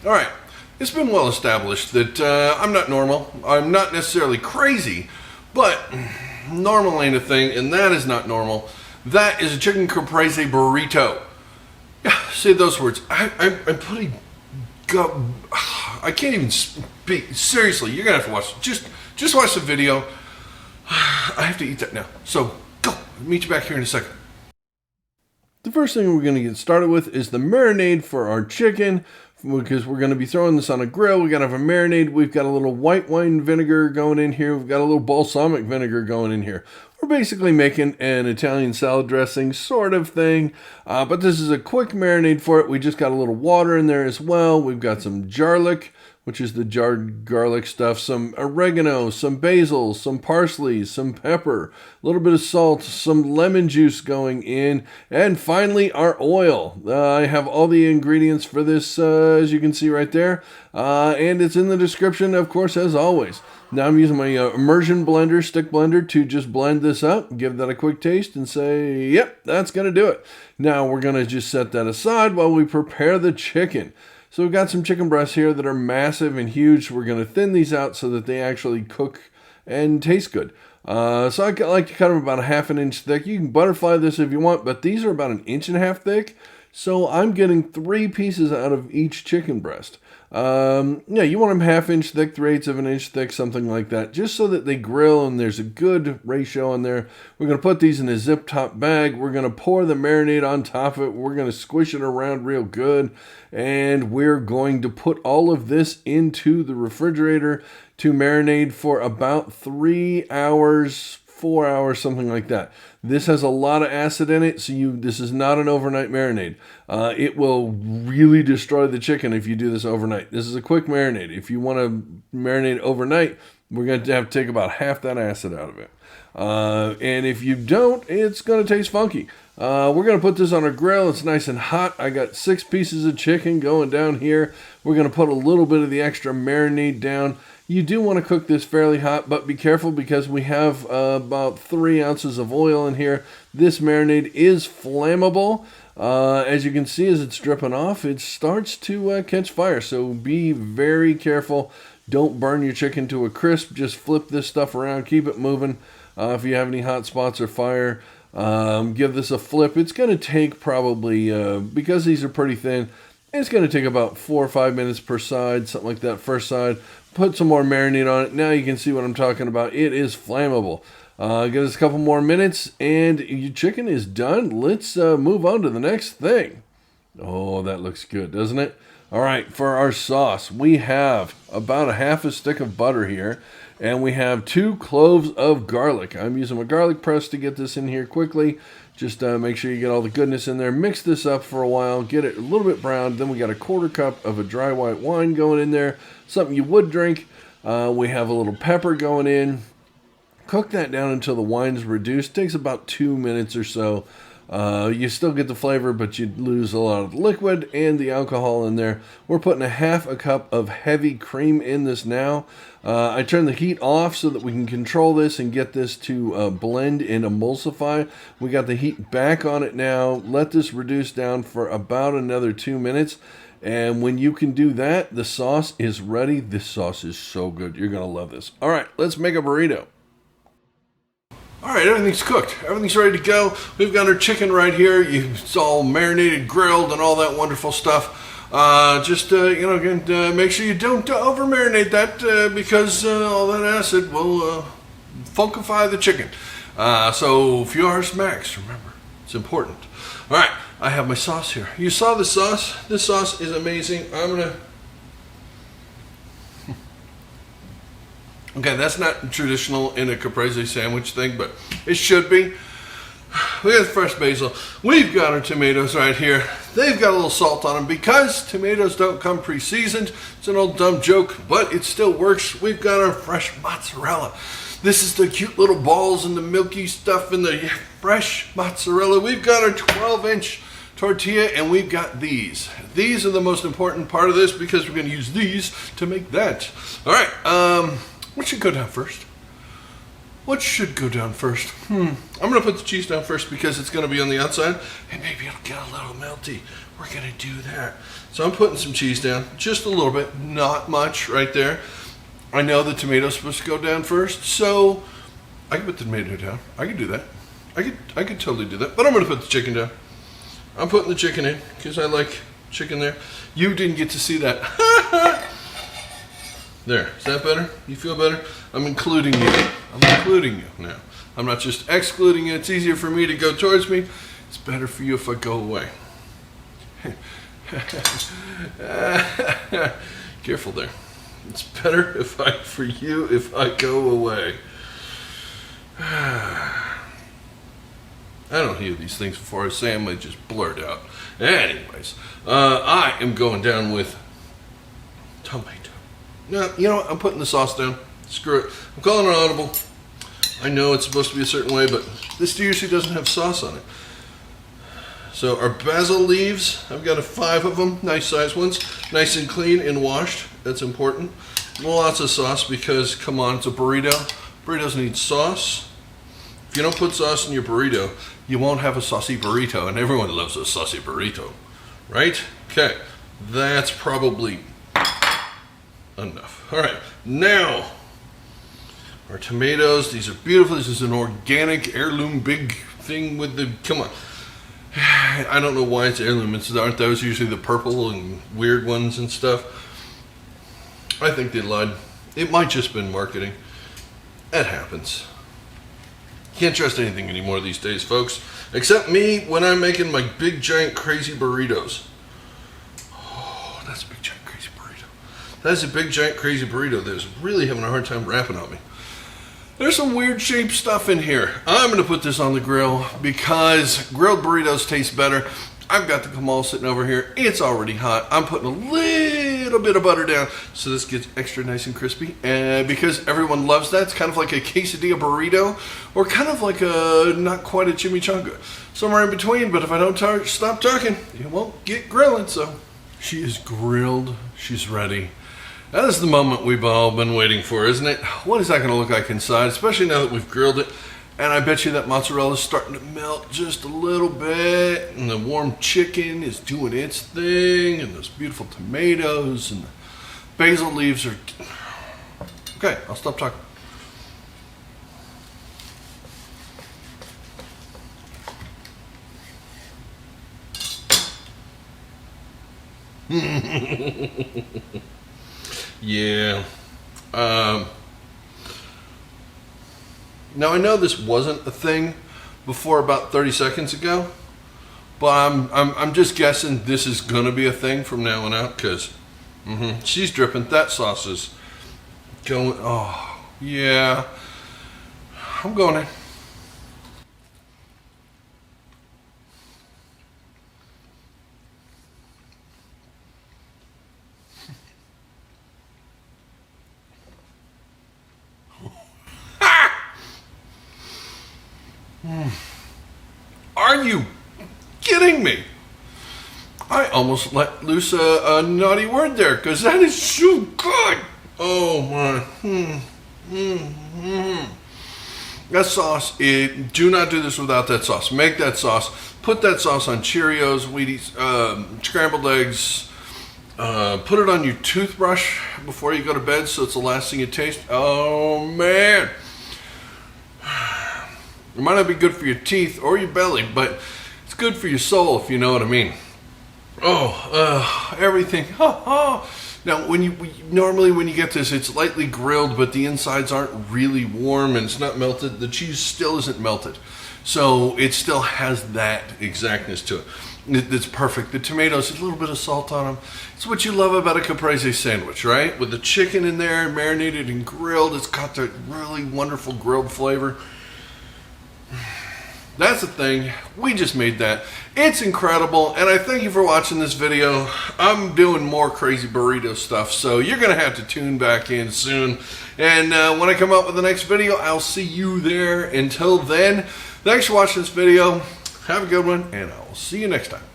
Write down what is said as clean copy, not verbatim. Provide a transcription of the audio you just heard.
All right, it's been well established that I'm not normal. I'm not necessarily crazy, but normal ain't a thing, and that is not normal. That is a Chicken Caprese Burrito. Yeah, say those words. I'm putting... I can't even speak. Seriously, you're going to have to watch. Just watch the video. I have to eat that now. So, go. I'll meet you back here in a second. The first thing we're going to get started with is the marinade for our chicken, because we're going to be throwing this on a grill. We got to have a marinade. We've got a little white wine vinegar going in here. We've got a little balsamic vinegar going in here. We're basically making an Italian salad dressing sort of thing, but this is a quick marinade for it. We just got a little water in there as well. We've got some garlic, which is the jarred garlic stuff, some oregano, some basil, some parsley, some pepper, a little bit of salt, some lemon juice going in, and finally our oil. I have all the ingredients for this, as you can see right there, and it's in the description, of course, as always. Now I'm using my immersion blender, stick blender, to just blend this up, give that a quick taste, and say, yep, that's going to do it. Now we're going to just set that aside while we prepare the chicken. So we've got some chicken breasts here that are massive and huge. We're going to thin these out so that they actually cook and taste good. So I like to cut them about a ½ an inch thick. You can butterfly this if you want, but these are about 1.5 inches thick. So I'm getting 3 pieces out of each chicken breast. Yeah, you want them 1/2 inch thick, 3/8 of an inch thick, something like that, just so that they grill and there's a good ratio on there. We're going to put these in a zip top bag. We're going to pour the marinade on top of it. We're going to squish it around real good, and we're going to put all of this into the refrigerator to marinate for about 3 hours, 4 hours, something like that. This has a lot of acid in it, so this is not an overnight marinade. It will really destroy the chicken if you do this overnight. This is a quick marinade. If you want to marinate overnight, we're going to have to take about half that acid out of it. And if you don't, it's going to taste funky. We're going to put this on a grill. It's nice and hot. I got 6 pieces of chicken going down here. We're going to put a little bit of the extra marinade down. You do want to cook this fairly hot, but be careful because we have about 3 ounces of oil in here. This marinade is flammable. As you can see, as it's dripping off, it starts to catch fire. So be very careful. Don't burn your chicken to a crisp. Just flip this stuff around. Keep it moving. If you have any hot spots or fire, give this a flip. It's going to take probably, because these are pretty thin, it's going to take about 4 or 5 minutes per side, something like that, first side. Put some more marinade on it. Now you can see what I'm talking about. It is flammable. Give us a couple more minutes, and your chicken is done. Let's move on to the next thing. Oh, that looks good, doesn't it? All right, for our sauce, we have about 1/2 stick of butter here, and we have 2 cloves of garlic. I'm using my garlic press to get this in here quickly. Just make sure you get all the goodness in there. Mix this up for a while. Get it a little bit brown. Then we got a 1/4 cup of a dry white wine going in there. Something you would drink. We have a little pepper going in. Cook that down until the wine's reduced. Takes about 2 minutes or so. You still get the flavor, but you lose a lot of the liquid and the alcohol in there. We're putting 1/2 cup of heavy cream in this now. I turn the heat off so that we can control this and get this to blend and emulsify. We got the heat back on it now. Let this reduce down for about another 2 minutes. And when you can do that, the sauce is ready. This sauce is so good. You're going to love this. All right, let's make a burrito. All right, everything's cooked. Everything's ready to go. We've got our chicken right here. It's all marinated, grilled, and all that wonderful stuff. Again, make sure you don't over-marinate that because all that acid will funkify the chicken. So a few hours max, remember. It's important. All right, I have my sauce here. You saw the sauce. This sauce is amazing. I'm going to... Okay, that's not traditional in a caprese sandwich thing, but it should be. We got fresh basil. We've got our tomatoes right here. They've got a little salt on them because tomatoes don't come pre-seasoned. It's an old dumb joke, but it still works. We've got our fresh mozzarella. This is the cute little balls and the milky stuff in the fresh mozzarella. We've got our 12-inch tortilla, and we've got these. These are the most important part of this because we're going to use these to make that. All right, what should go down first? What should go down first? I'm going to put the cheese down first because it's going to be on the outside, and maybe it'll get a little melty. We're going to do that. So I'm putting some cheese down, just a little bit, not much right there. I know the tomato's supposed to go down first, so I can put the tomato down. I can do that. I could totally do that, but I'm gonna put the chicken down. I'm putting the chicken in, because I like chicken there. You didn't get to see that. There, is that better? You feel better? I'm including you. I'm including you now. I'm not just excluding you. It's easier for me to go towards me. It's better for you if I go away. Careful there. It's better for you if I go away. I don't hear these things before I say them. I just blurt out. Anyways, I am going down with tomato. No, you know what? I'm putting the sauce down. Screw it. I'm calling it audible. I know it's supposed to be a certain way, but this usually doesn't have sauce on it. So our basil leaves, I've got 5 of them, nice sized ones, nice and clean and washed. That's important. Lots of sauce because, come on, it's a burrito. Burritos need sauce. If you don't put sauce in your burrito, you won't have a saucy burrito, and everyone loves a saucy burrito, right? Okay, that's probably enough. All right, now our tomatoes. These are beautiful. This is an organic heirloom big thing with the, come on. I don't know why it's heirloom. Aren't those usually the purple and weird ones and stuff? I think they lied. It might just been marketing. That happens. Can't trust anything anymore these days, folks. Except me when I'm making my big giant crazy burritos. Oh, that's a big giant crazy burrito. That's a big giant crazy burrito that's really having a hard time wrapping on me. There's some weird shaped stuff in here. I'm going to put this on the grill because grilled burritos taste better. I've got the camal sitting over here. It's already hot. I'm putting a little bit of butter down so this gets extra nice and crispy. And because everyone loves that, it's kind of like a quesadilla burrito or kind of like a, not quite a chimichanga. Somewhere in between, but if I don't stop talking, it won't get grilling. So she is grilled. She's ready. That is the moment we've all been waiting for, isn't it? What is that going to look like inside, especially now that we've grilled it? And I bet you that mozzarella is starting to melt just a little bit, and the warm chicken is doing its thing, and those beautiful tomatoes, and the basil leaves are... Okay, I'll stop talking. Yeah. Now I know this wasn't a thing before about 30 seconds ago, but I'm just guessing this is gonna be a thing from now on out because she's dripping. That sauce is going. Oh yeah, I'm going in. Are you kidding me? I almost let loose a naughty word there because that is so good. Oh my. That sauce, do not do this without that sauce. Make that sauce. Put that sauce on Cheerios, Wheaties, scrambled eggs. Put it on your toothbrush before you go to bed so it's the last thing you taste. Oh man. It might not be good for your teeth or your belly, but it's good for your soul, if you know what I mean. Oh, everything. Now, normally when you get this, it's lightly grilled, but the insides aren't really warm and it's not melted. The cheese still isn't melted, so it still has that exactness to it. It's perfect. The tomatoes, a little bit of salt on them. It's what you love about a caprese sandwich, right? With the chicken in there, marinated and grilled, it's got that really wonderful grilled flavor. That's the thing. We just made that. It's incredible, and I thank you for watching this video. I'm doing more crazy burrito stuff, so you're going to have to tune back in soon. And when I come out with the next video, I'll see you there. Until then, thanks for watching this video. Have a good one, and I'll see you next time.